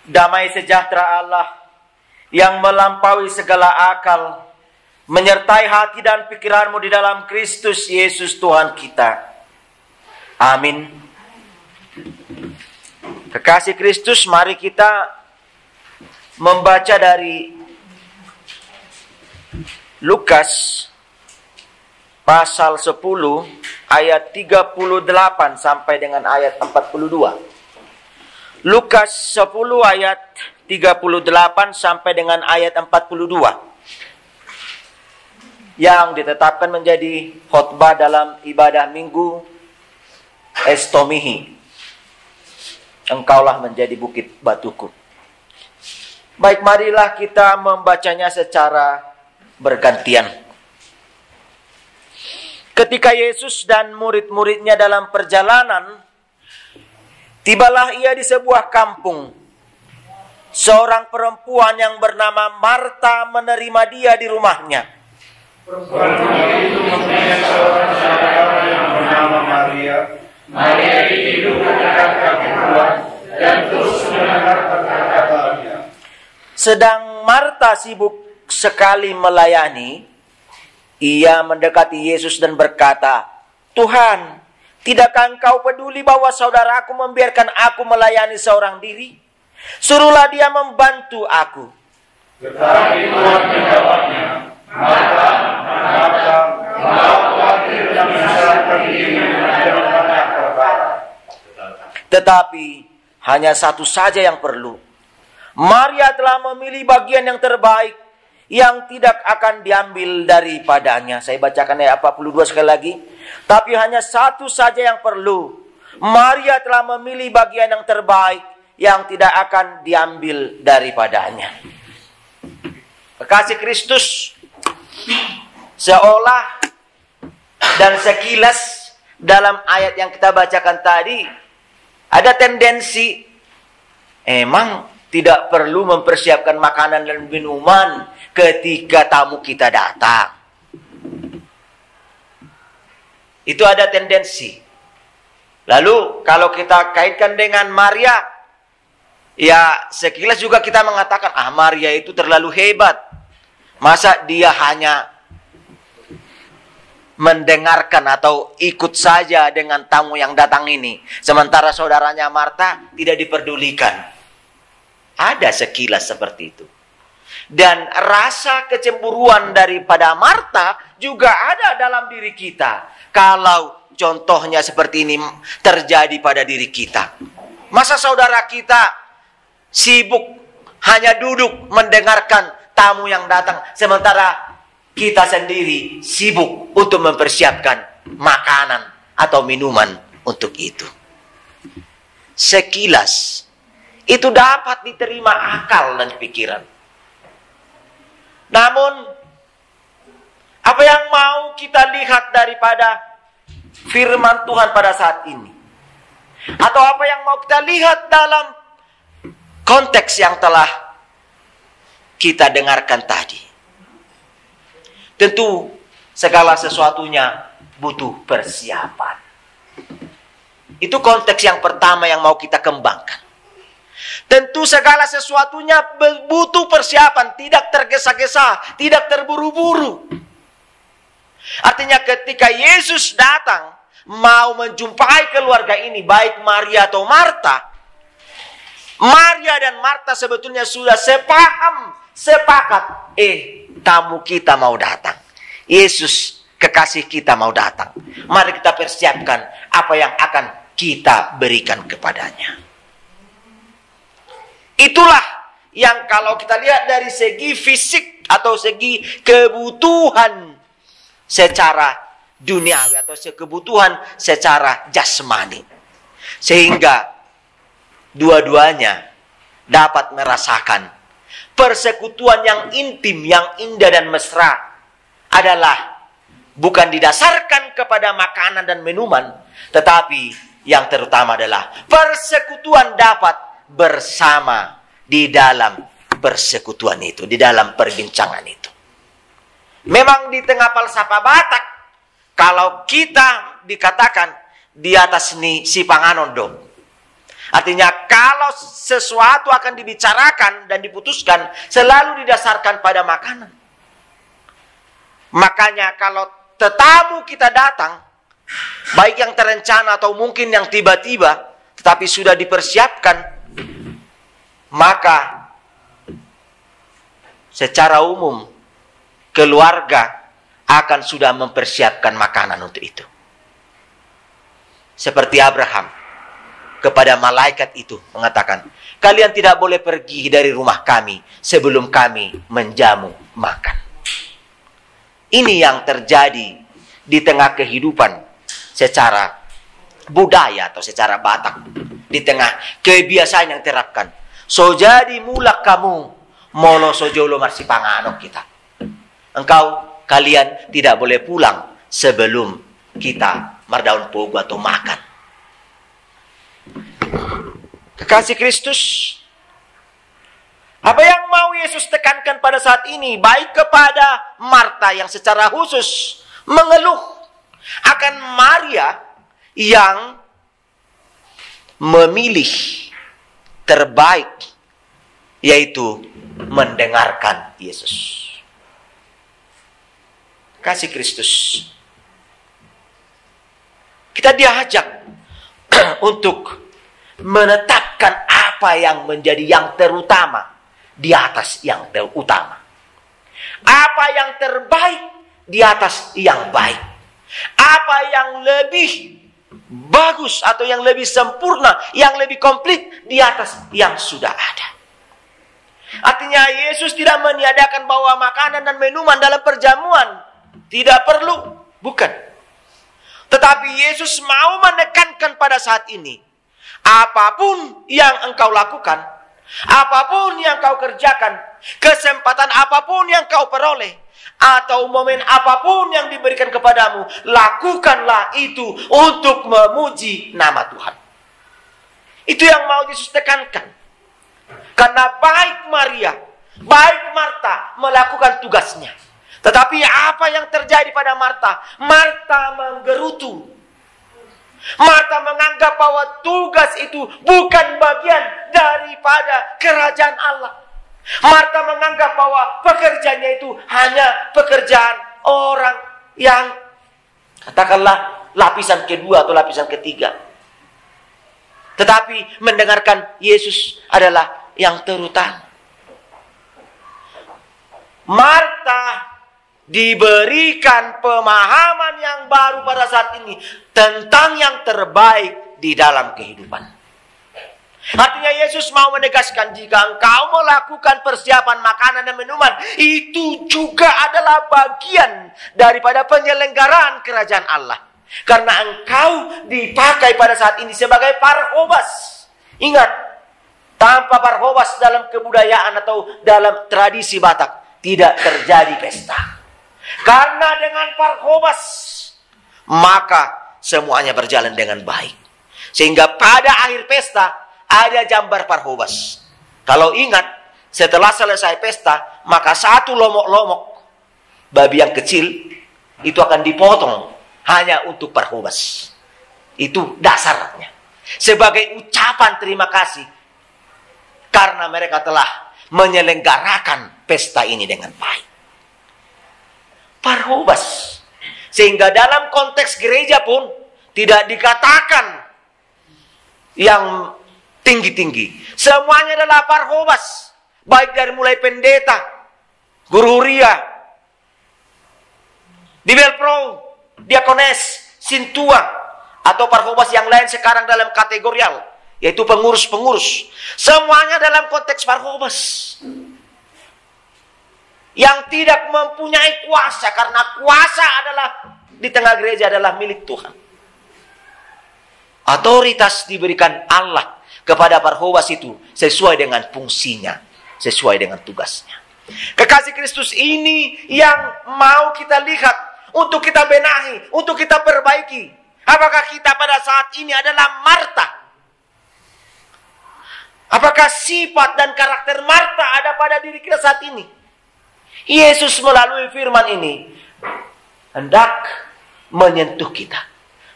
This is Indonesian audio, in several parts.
Damai sejahtera Allah yang melampaui segala akal menyertai hati dan pikiranmu di dalam Kristus Yesus Tuhan kita. Amin. Kekasih Kristus, mari kita membaca dari Lukas pasal 10 ayat 38 sampai dengan ayat 42. Lukas 10 ayat 38 sampai dengan ayat 42. Yang ditetapkan menjadi khotbah dalam ibadah minggu Estomihi. Engkaulah menjadi bukit batuku. Baik, marilah kita membacanya secara bergantian. Ketika Yesus dan murid-muridnya dalam perjalanan, tibalah ia di sebuah kampung. Seorang perempuan yang bernama Marta menerima dia di rumahnya. Perempuan itu mempunyai seorang saudara yang bernama Maria. Maria itu dekat kaki Tuhan dan terus mendengar perkataannya. Sedang Marta sibuk sekali melayani, ia mendekati Yesus dan berkata, "Tuhan, tidakkah engkau peduli bahwa saudaraku membiarkan aku melayani seorang diri? Suruhlah dia membantu aku." Tetapi Tuhan menjawabnya, "Marta, Marta, engkau khawatir dan menyusahkan diri dengan banyak perkara. Tetapi hanya satu saja yang perlu. Maria telah memilih bagian yang terbaik, yang tidak akan diambil daripadanya." Saya bacakan ayat 42 sekali lagi. Tapi hanya satu saja yang perlu. Maria telah memilih bagian yang terbaik, yang tidak akan diambil daripadanya. Kekasih Kristus, seolah dan sekilas dalam ayat yang kita bacakan tadi, ada tendensi emang tidak perlu mempersiapkan makanan dan minuman ketika tamu kita datang. Itu ada tendensi. Lalu kalau kita kaitkan dengan Maria, ya sekilas juga kita mengatakan, Maria itu terlalu hebat. Masa dia hanya mendengarkan atau ikut saja dengan tamu yang datang ini, sementara saudaranya Marta tidak diperdulikan. Ada sekilas seperti itu. Dan rasa kecemburuan daripada Marta juga ada dalam diri kita. Kalau contohnya seperti ini terjadi pada diri kita. Masa saudara kita sibuk hanya duduk mendengarkan tamu yang datang, sementara kita sendiri sibuk untuk mempersiapkan makanan atau minuman untuk itu. Sekilas itu dapat diterima akal dan pikiran. Namun, apa yang mau kita lihat daripada firman Tuhan pada saat ini? Atau apa yang mau kita lihat dalam konteks yang telah kita dengarkan tadi? Tentu segala sesuatunya butuh persiapan. Itu konteks yang pertama yang mau kita kembangkan. Tentu segala sesuatunya butuh persiapan, tidak tergesa-gesa, tidak terburu-buru. Artinya ketika Yesus datang mau menjumpai keluarga ini, baik Maria atau Marta, Maria dan Marta sebetulnya sudah sepakat, tamu kita mau datang. Yesus, kekasih kita mau datang. Mari kita persiapkan apa yang akan kita berikan kepadanya. Itulah yang kalau kita lihat dari segi fisik atau segi kebutuhan secara duniawi atau kebutuhan secara jasmani. Sehingga dua-duanya dapat merasakan persekutuan yang intim, yang indah dan mesra adalah bukan didasarkan kepada makanan dan minuman, tetapi yang terutama adalah persekutuan dapat bersama di dalam persekutuan itu, di dalam perbincangan itu. Memang di tengah falsafah Batak, kalau kita dikatakan di atas ni si panganon dong. Artinya kalau sesuatu akan dibicarakan dan diputuskan, selalu didasarkan pada makanan. Makanya kalau tetamu kita datang, baik yang terencana atau mungkin yang tiba-tiba, tetapi sudah dipersiapkan, maka secara umum keluarga akan sudah mempersiapkan makanan untuk itu. Seperti Abraham kepada malaikat itu mengatakan, kalian tidak boleh pergi dari rumah kami sebelum kami menjamu makan. Ini yang terjadi di tengah kehidupan secara budaya atau secara Batak, di tengah kebiasaan yang diterapkan. So jadi mulak kamu molo sojolo marsi panganok kita. Kalian tidak boleh pulang sebelum kita mardaun pogo atau makan. Kekasih Kristus, apa yang mau Yesus tekankan pada saat ini, baik kepada Marta yang secara khusus mengeluh akan Maria yang memilih terbaik, yaitu mendengarkan Yesus. Kasih Kristus, kita diajak untuk menetapkan apa yang menjadi yang terutama di atas yang terutama. Apa yang terbaik di atas yang baik. Apa yang lebih bagus atau yang lebih sempurna, yang lebih komplit di atas yang sudah ada. Artinya Yesus tidak meniadakan bawa makanan dan minuman dalam perjamuan. Tidak perlu, bukan. Tetapi Yesus mau menekankan pada saat ini, apapun yang engkau lakukan, apapun yang kau kerjakan, kesempatan apapun yang kau peroleh, atau momen apapun yang diberikan kepadamu, lakukanlah itu untuk memuji nama Tuhan. Itu yang mau Yesus tekankan. Karena baik Maria, baik Marta melakukan tugasnya. Tetapi apa yang terjadi pada Marta? Marta menggerutu. Marta menganggap bahwa tugas itu bukan bagian daripada kerajaan Allah. Marta menganggap bahwa pekerjaannya itu hanya pekerjaan orang yang katakanlah lapisan kedua atau lapisan ketiga. Tetapi mendengarkan Yesus adalah yang terutama. Marta diberikan pemahaman yang baru pada saat ini tentang yang terbaik di dalam kehidupan. Artinya Yesus mau menegaskan, jika engkau melakukan persiapan makanan dan minuman, itu juga adalah bagian daripada penyelenggaraan kerajaan Allah. Karena engkau dipakai pada saat ini sebagai parhobas. Ingat, tanpa parhobas dalam kebudayaan atau dalam tradisi Batak tidak terjadi pesta. Karena dengan parhobas, maka semuanya berjalan dengan baik. Sehingga pada akhir pesta ada jambar parhobas. Kalau ingat, setelah selesai pesta, maka satu lomok-lomok babi yang kecil itu akan dipotong hanya untuk parhobas. Itu dasarnya. Sebagai ucapan terima kasih karena mereka telah menyelenggarakan pesta ini dengan baik. Parhobas. Sehingga dalam konteks gereja pun tidak dikatakan yang tinggi-tinggi. Semuanya adalah parhobas. Baik dari mulai pendeta, guru huria, bibelpro, diakones, sintua, atau parhobas yang lain sekarang dalam kategorial, yaitu pengurus-pengurus. Semuanya dalam konteks parhobas. Yang tidak mempunyai kuasa, karena kuasa adalah di tengah gereja adalah milik Tuhan. Otoritas diberikan Allah kepada parhobas itu sesuai dengan fungsinya, sesuai dengan tugasnya. Kekasih Kristus, ini yang mau kita lihat, untuk kita benahi, untuk kita perbaiki. Apakah kita pada saat ini adalah Marta? Apakah sifat dan karakter Marta ada pada diri kita saat ini? Yesus melalui firman ini hendak menyentuh kita,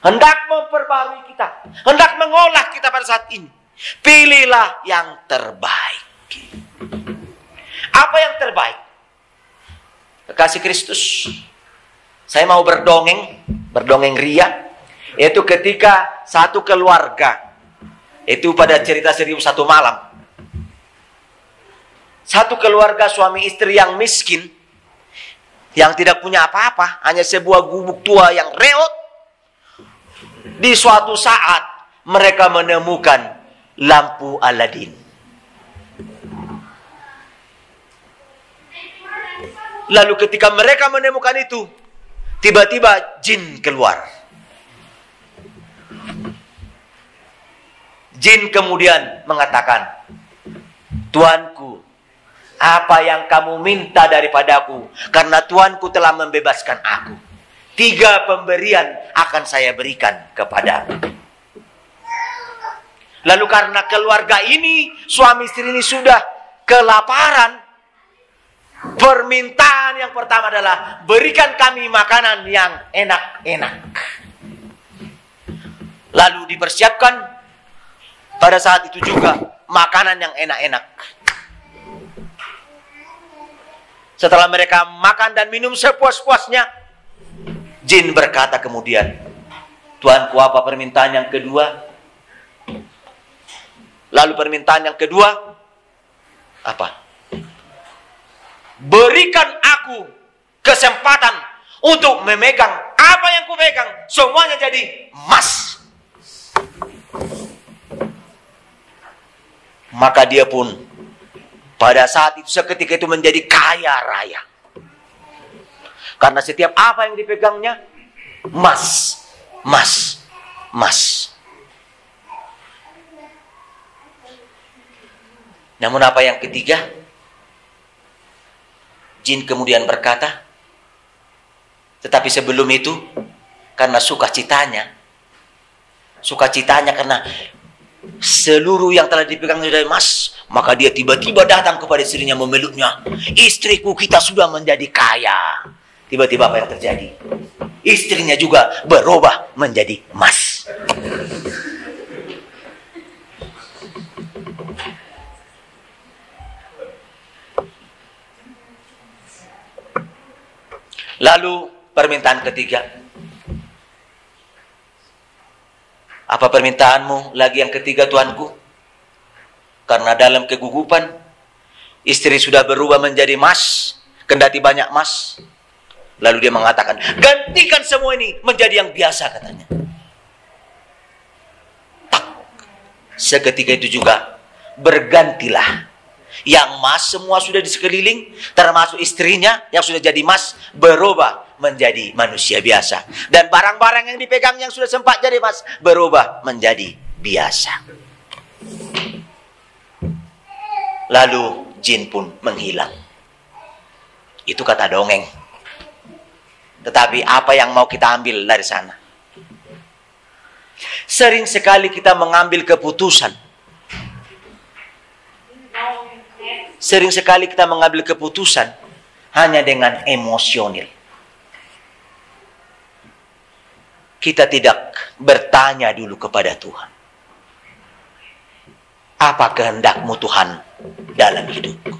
hendak memperbarui kita, hendak mengolah kita pada saat ini. Pilihlah yang terbaik. Apa yang terbaik? Kekasih Kristus, saya mau berdongeng ria, yaitu ketika satu keluarga, itu pada cerita 1001 malam, satu keluarga suami istri yang miskin, yang tidak punya apa-apa, hanya sebuah gubuk tua yang reot. Di suatu saat mereka menemukan lampu Aladin. Lalu ketika mereka menemukan itu, tiba-tiba jin keluar. Jin kemudian mengatakan, Tuanku, apa yang kamu minta daripadaku? Karena Tuanku telah membebaskan aku. 3 pemberian akan saya berikan kepadamu. Lalu karena keluarga ini, suami istri ini sudah kelaparan, permintaan yang pertama adalah, berikan kami makanan yang enak-enak. Lalu dipersiapkan pada saat itu juga makanan yang enak-enak. Setelah mereka makan dan minum sepuas-puasnya, jin berkata kemudian, Tuanku, apa permintaan yang kedua? Lalu permintaan yang kedua, apa? Berikan aku kesempatan untuk memegang apa yang kupegang, semuanya jadi emas. Maka dia pun pada saat itu, seketika itu menjadi kaya raya. Karena setiap apa yang dipegangnya, emas, emas, emas. Namun apa yang ketiga? Jin kemudian berkata, tetapi sebelum itu, karena sukacitanya karena seluruh yang telah dipegang dari emas, maka dia tiba-tiba datang kepada istrinya memeluknya. Istriku, kita sudah menjadi kaya. Tiba-tiba apa yang terjadi? Istrinya juga berubah menjadi emas. Lalu permintaan ketiga. Apa permintaanmu lagi yang ketiga, Tuanku? Karena dalam kegugupan, istri sudah berubah menjadi emas, kendati banyak emas. Lalu dia mengatakan, gantikan semua ini menjadi yang biasa, katanya. Tak. Seketika itu juga bergantilah. Yang emas semua sudah di sekeliling, termasuk istrinya yang sudah jadi emas, berubah menjadi manusia biasa. Dan barang-barang yang dipegang yang sudah sempat jadi emas, berubah menjadi biasa. Lalu jin pun menghilang. Itu kata dongeng. Tetapi apa yang mau kita ambil dari sana? Sering sekali kita mengambil keputusan. Sering sekali kita mengambil keputusan hanya dengan emosional. Kita tidak bertanya dulu kepada Tuhan. Apa kehendak-Mu Tuhan dalam hidupku?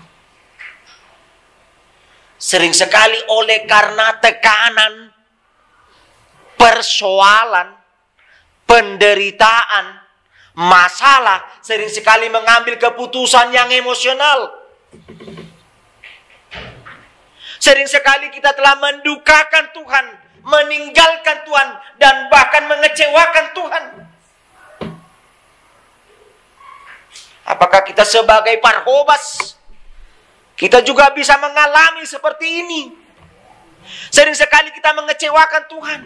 Sering sekali oleh karena tekanan, persoalan, penderitaan, masalah, sering sekali mengambil keputusan yang emosional. Sering sekali kita telah mendukakan Tuhan, meninggalkan Tuhan, dan bahkan mengecewakan Tuhan. Apakah kita sebagai Barnabas, kita juga bisa mengalami seperti ini? Sering sekali kita mengecewakan Tuhan.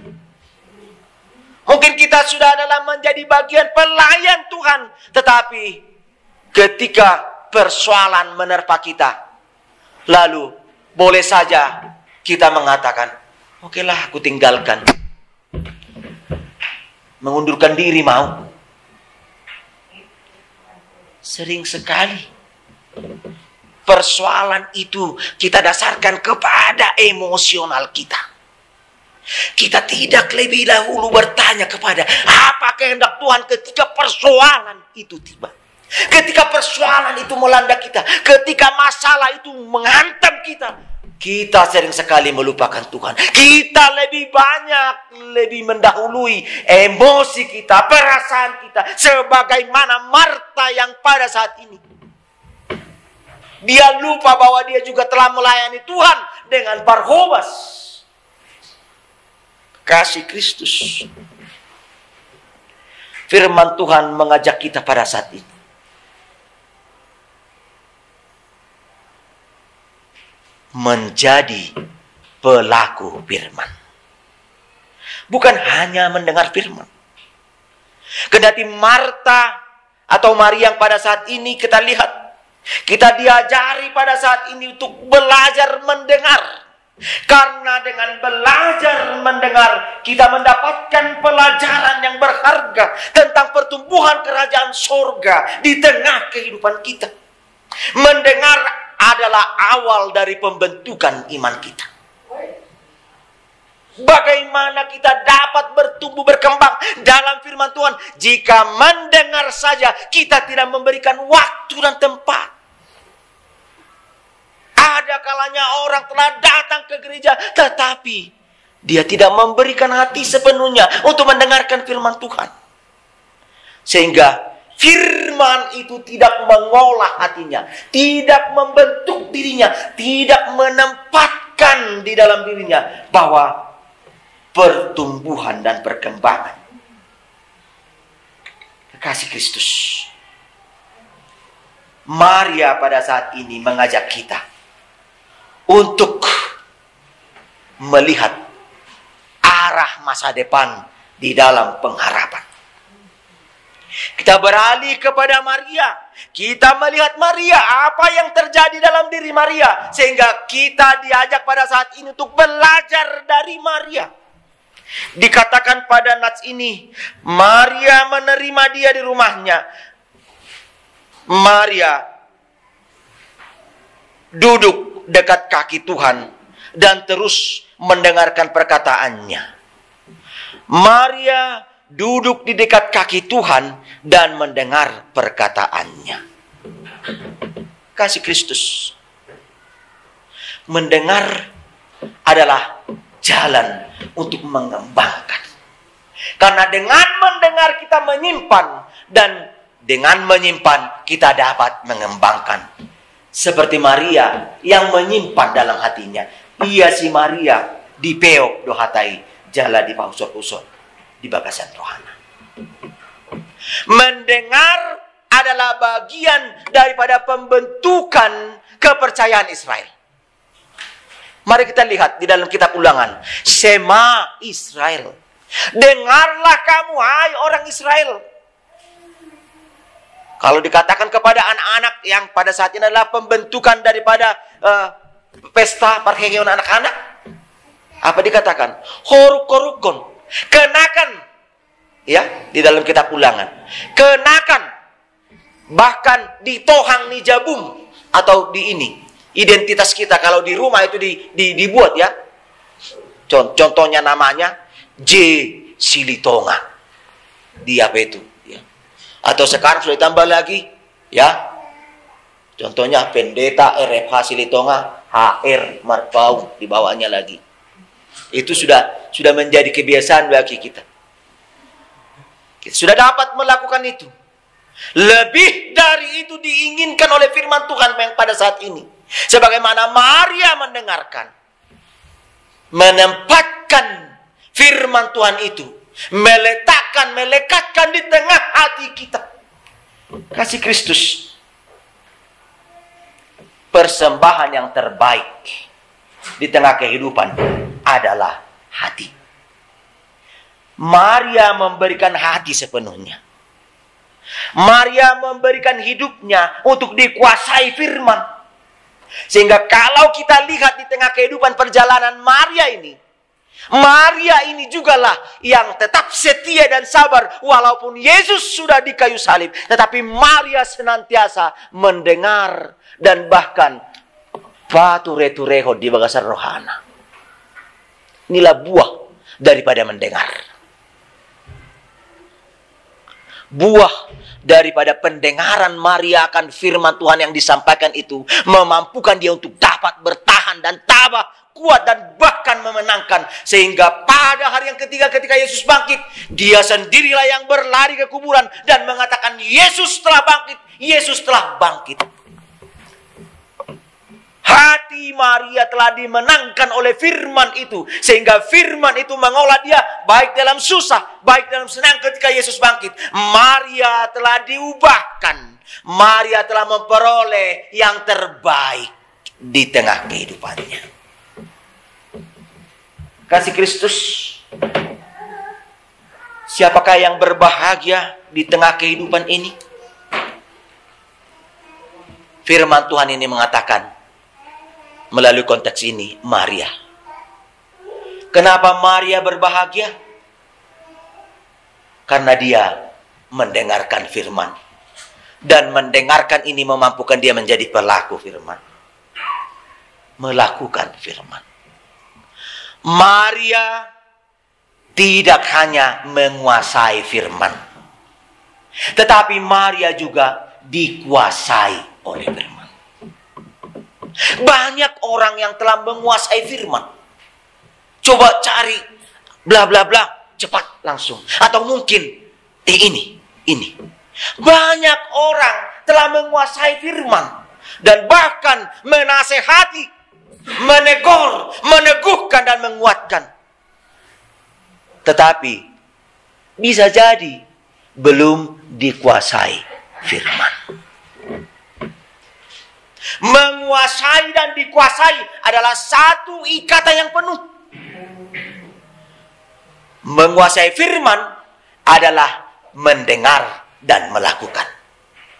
Mungkin kita sudah dalam menjadi bagian pelayan Tuhan, tetapi ketika persoalan menerpa kita, lalu boleh saja kita mengatakan, okelah, aku tinggalkan. Mengundurkan diri mau. Sering sekali persoalan itu kita dasarkan kepada emosional kita. Kita tidak lebih dahulu bertanya kepada apa kehendak Tuhan ketika persoalan itu tiba. Ketika persoalan itu melanda kita, ketika masalah itu menghantam kita, kita sering sekali melupakan Tuhan. Kita lebih mendahului emosi kita, perasaan kita, sebagaimana Marta yang pada saat ini dia lupa bahwa dia juga telah melayani Tuhan dengan Barnabas. Kasih Kristus. Firman Tuhan mengajak kita pada saat ini menjadi pelaku firman. Bukan hanya mendengar firman. Kendati Marta atau Maria yang pada saat ini kita lihat, kita diajari pada saat ini untuk belajar mendengar. Karena dengan belajar mendengar, kita mendapatkan pelajaran yang berharga tentang pertumbuhan kerajaan sorga di tengah kehidupan kita. Mendengar adalah awal dari pembentukan iman kita. Bagaimana kita dapat bertumbuh berkembang dalam firman Tuhan jika mendengar saja kita tidak memberikan waktu dan tempat. Ada kalanya orang telah datang ke gereja tetapi dia tidak memberikan hati sepenuhnya untuk mendengarkan firman Tuhan. Sehingga firman itu tidak mengolah hatinya, tidak membentuk dirinya, tidak menempatkan di dalam dirinya bahwa pertumbuhan dan perkembangan. Kasih Kristus. Maria pada saat ini mengajak kita untuk melihat arah masa depan di dalam pengharapan. Kita beralih kepada Maria. Kita melihat Maria, apa yang terjadi dalam diri Maria. Sehingga kita diajak pada saat ini untuk belajar dari Maria. Dikatakan pada nats ini, Maria menerima dia di rumahnya. Maria duduk dekat kaki Tuhan dan terus mendengarkan perkataannya. Maria duduk di dekat kaki Tuhan dan mendengar perkataannya. Kasih Kristus. Mendengar adalah jalan untuk mengembangkan. Karena dengan mendengar kita menyimpan, dan dengan menyimpan kita dapat mengembangkan. Seperti Maria yang menyimpan dalam hatinya. Ia si Maria dipeok dohatai jala di pausor-usor di bagasan rohana. Mendengar adalah bagian daripada pembentukan kepercayaan Israel. Mari kita lihat di dalam kitab Ulangan. Shema Israel. Dengarlah kamu, hai orang Israel. Kalau dikatakan kepada anak-anak yang pada saat ini adalah pembentukan daripada pesta perkengkian anak-anak. Apa dikatakan? Horuk-horukon. Kenakan, ya, di dalam kitab Ulangan. Kenakan, bahkan ditohang ni jabung, atau di ini identitas kita kalau di rumah itu dibuat, ya. Contohnya namanya J Silitonga. Di apa itu, ya. Atau sekarang sudah ditambah lagi, ya. Contohnya Pendeta RFH Silitonga HR Marpau di bawahnya lagi. Itu sudah menjadi kebiasaan bagi kita. Kita sudah dapat melakukan itu. Lebih dari itu diinginkan oleh firman Tuhan yang pada saat ini. Sebagaimana Maria mendengarkan, menempatkan firman Tuhan itu, melekatkan di tengah hati kita. Kasih Kristus. Persembahan yang terbaik di tengah kehidupan adalah hati. Maria memberikan hati sepenuhnya. Maria memberikan hidupnya untuk dikuasai firman. Sehingga kalau kita lihat di tengah kehidupan perjalanan Maria ini jugalah yang tetap setia dan sabar walaupun Yesus sudah di kayu salib. Tetapi Maria senantiasa mendengar dan bahkan paturetureho di bagasan rohana. Inilah buah daripada mendengar. Buah daripada pendengaran Maria akan firman Tuhan yang disampaikan itu memampukan dia untuk dapat bertahan dan tabah, kuat dan bahkan memenangkan. Sehingga pada hari yang ketiga ketika Yesus bangkit, dia sendirilah yang berlari ke kuburan dan mengatakan, Yesus telah bangkit, Yesus telah bangkit. Hati Maria telah dimenangkan oleh firman itu. Sehingga firman itu mengolah dia baik dalam susah, baik dalam senang ketika Yesus bangkit. Maria telah diubahkan. Maria telah memperoleh yang terbaik di tengah kehidupannya. Kasih Kristus, siapakah yang berbahagia di tengah kehidupan ini? Firman Tuhan ini mengatakan, melalui konteks ini, Maria. Kenapa Maria berbahagia? Karena dia mendengarkan firman. Dan mendengarkan ini memampukan dia menjadi pelaku firman. Melakukan firman. Maria tidak hanya menguasai firman, tetapi Maria juga dikuasai oleh firman. Banyak orang yang telah menguasai firman. Coba cari bla bla bla, cepat langsung. Atau mungkin ini. Banyak orang telah menguasai firman dan bahkan menasehati, menegur, meneguhkan dan menguatkan. Tetapi bisa jadi belum dikuasai firman. Menguasai dan dikuasai adalah satu ikatan yang penuh. Menguasai firman adalah mendengar dan melakukan.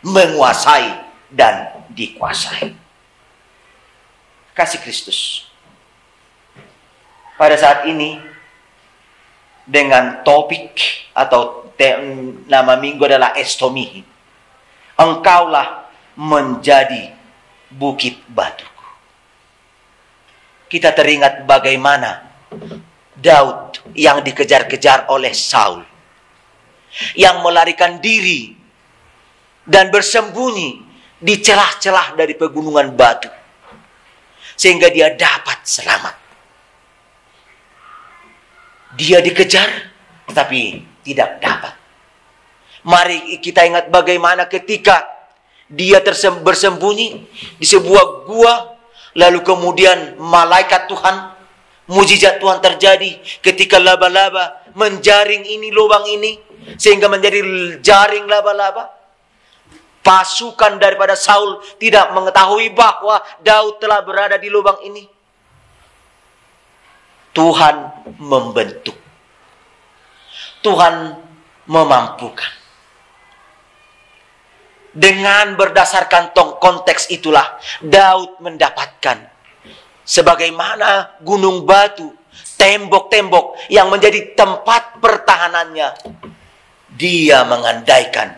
Menguasai dan dikuasai. Kasih Kristus. Pada saat ini, dengan topik atau nama minggu adalah estomihi. Engkaulah menjadi bukit batuku. Kita teringat bagaimana Daud yang dikejar-kejar oleh Saul, yang melarikan diri dan bersembunyi di celah-celah dari pegunungan batu, sehingga dia dapat selamat. Dia dikejar, tetapi tidak dapat. Mari kita ingat bagaimana ketika dia bersembunyi di sebuah gua, lalu kemudian malaikat Tuhan, mujizat Tuhan terjadi ketika laba-laba menjaring ini lubang ini, sehingga menjadi jaring laba-laba. Pasukan daripada Saul tidak mengetahui bahwa Daud telah berada di lubang ini. Tuhan membentuk. Tuhan memampukan. Dengan berdasarkan konteks itulah Daud mendapatkan sebagaimana gunung batu, tembok-tembok yang menjadi tempat pertahanannya. Dia mengandaikan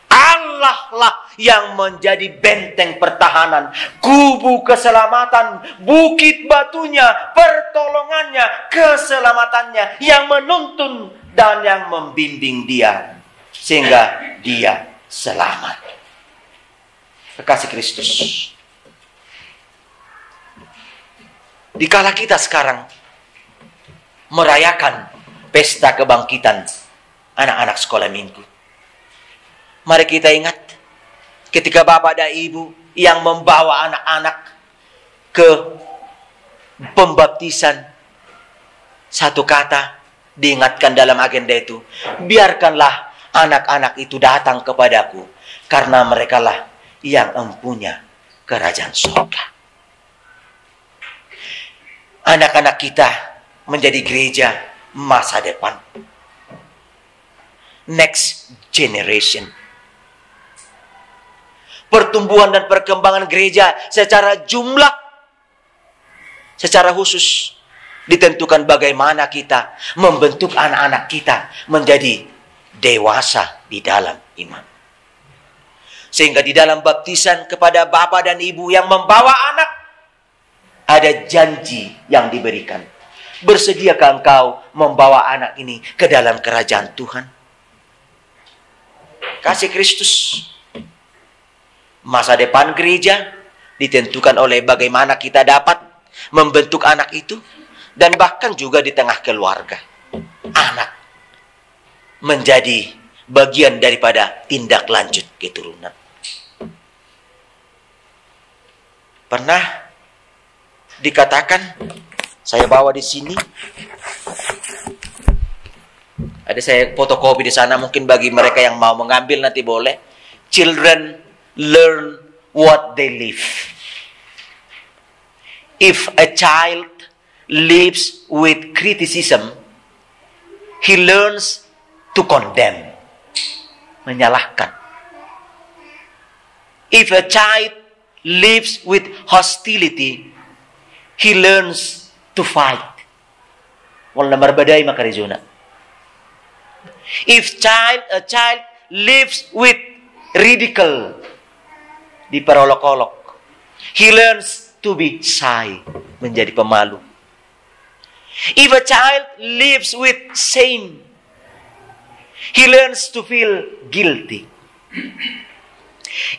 Allah lah yang menjadi benteng pertahanan, kubu keselamatan, bukit batunya, pertolongannya, keselamatannya yang menuntun dan yang membimbing dia sehingga dia selamat. Kekasih Kristus, dikala kita sekarang merayakan pesta kebangkitan anak-anak sekolah minggu, mari kita ingat ketika bapak dan ibu yang membawa anak-anak ke pembaptisan, satu kata diingatkan dalam agenda itu, biarkanlah anak-anak itu datang kepadaku, karena merekalah yang empunya kerajaan surga. Anak-anak kita menjadi gereja masa depan. Next generation. Pertumbuhan dan perkembangan gereja secara jumlah, secara khusus ditentukan bagaimana kita membentuk anak-anak kita menjadi dewasa di dalam iman. Sehingga di dalam baptisan kepada bapak dan ibu yang membawa anak, ada janji yang diberikan. Bersediakah engkau membawa anak ini ke dalam kerajaan Tuhan? Kasih Kristus. Masa depan gereja ditentukan oleh bagaimana kita dapat membentuk anak itu. Dan bahkan juga di tengah keluarga. Anak menjadi bagian daripada tindak lanjut keturunan. Pernah dikatakan, saya bawa di sini. Ada saya fotokopi di sana, mungkin bagi mereka yang mau mengambil nanti boleh. Children learn what they live. If a child lives with criticism, he learns to condemn. Menyalahkan. If a child lives with hostility, he learns to fight. Wala marbadai makarizuna. If a child lives with ridicule, diperolok-olok, he learns to be shy, menjadi pemalu. If a child lives with shame, he learns to feel guilty.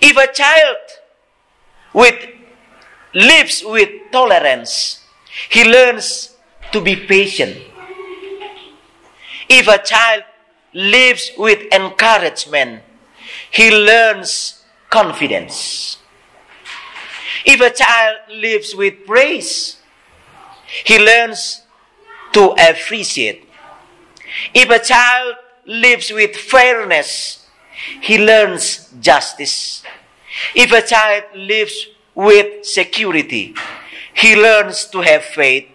If a child lives with tolerance, he learns to be patient. If a child lives with encouragement, he learns confidence. If a child lives with praise, he learns to appreciate. If a child lives with fairness, he learns justice. If a child lives with security, he learns to have faith.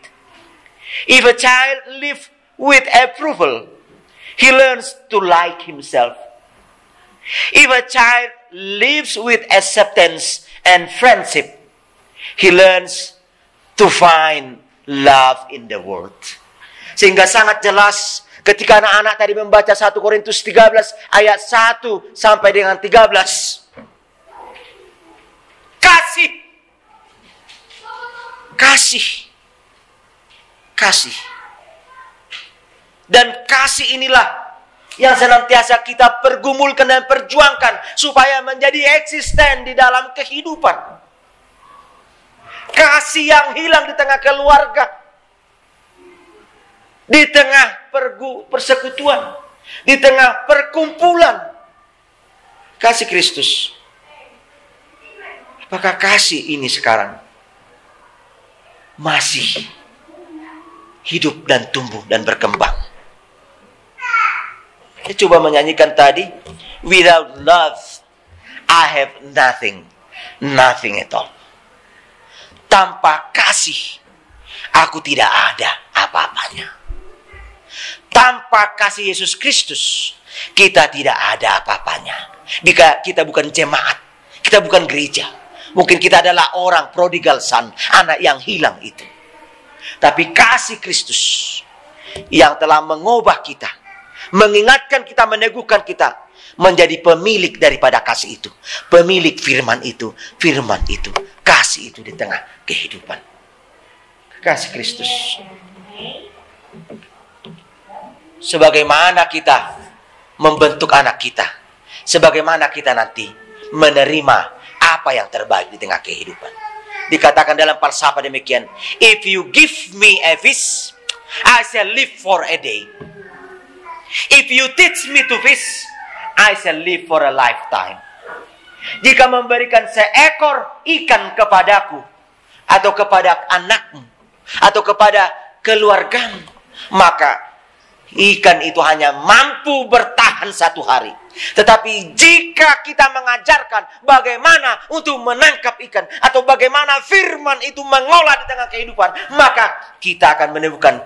If a child lives with approval, he learns to like himself. If a child lives with acceptance and friendship, he learns to find love in the world. Sehingga sangat jelas ketika anak-anak tadi membaca 1 Korintus 13 ayat 1 sampai dengan 13. Kasih. Dan kasih inilah yang senantiasa kita pergumulkan dan perjuangkan supaya menjadi eksisten di dalam kehidupan. Kasih yang hilang di tengah keluarga, di tengah persekutuan, di tengah perkumpulan. Kasih Kristus. Apakah kasih ini sekarang masih hidup dan tumbuh dan berkembang? Saya coba menyanyikan tadi, without love, I have nothing at all. Tanpa kasih, aku tidak ada apa-apanya. Tanpa kasih Yesus Kristus, kita tidak ada apa-apanya. Kita bukan jemaat, kita bukan gereja. Mungkin kita adalah orang prodigal son, anak yang hilang itu. Tapi kasih Kristus yang telah mengubah kita, mengingatkan kita, meneguhkan kita, menjadi pemilik daripada kasih itu. Pemilik firman itu, kasih itu di tengah kehidupan. Kasih Kristus. Sebagaimana kita membentuk anak kita, sebagaimana kita nanti menerima apa yang terbaik di tengah kehidupan. Dikatakan dalam falsafah demikian, if you give me a fish, I shall live for a day. If you teach me to fish, I shall live for a lifetime. Jika memberikan seekor ikan kepadaku, atau kepada anakmu, atau kepada keluargamu, maka ikan itu hanya mampu bertahan 1 hari. Tetapi jika kita mengajarkan bagaimana untuk menangkap ikan, atau bagaimana firman itu mengolah di tengah kehidupan, maka kita akan menemukan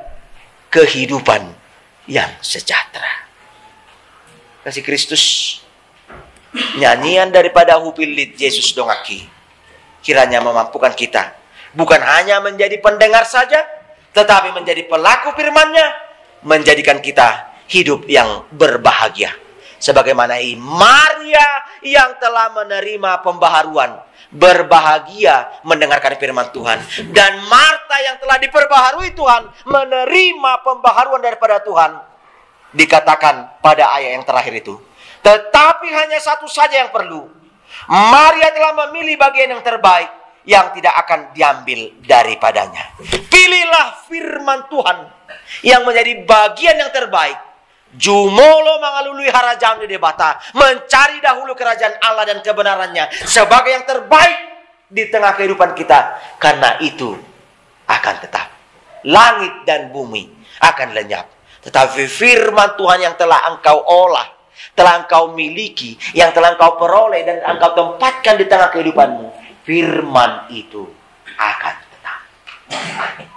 kehidupan yang sejahtera. Kasih Kristus. Nyanyian daripada Hupilit Yesus Dongaki kiranya memampukan kita bukan hanya menjadi pendengar saja, tetapi menjadi pelaku firman-Nya, menjadikan kita hidup yang berbahagia. Sebagaimana Maria yang telah menerima pembaharuan, berbahagia mendengarkan firman Tuhan. Dan Marta yang telah diperbaharui Tuhan, menerima pembaharuan daripada Tuhan. Dikatakan pada ayat yang terakhir itu, Tetapi hanya satu saja yang perlu. Maria telah memilih bagian yang terbaik yang tidak akan diambil daripadanya. Pilihlah firman Tuhan yang menjadi bagian yang terbaik. Jumolo mangalului harajam di debata. Mencari dahulu kerajaan Allah dan kebenarannya sebagai yang terbaik di tengah kehidupan kita. Karena itu akan tetap. Langit dan bumi akan lenyap. Tetapi firman Tuhan yang telah engkau olah, telah engkau miliki, yang telah engkau peroleh dan engkau tempatkan di tengah kehidupanmu, firman itu akan tetap. Amin.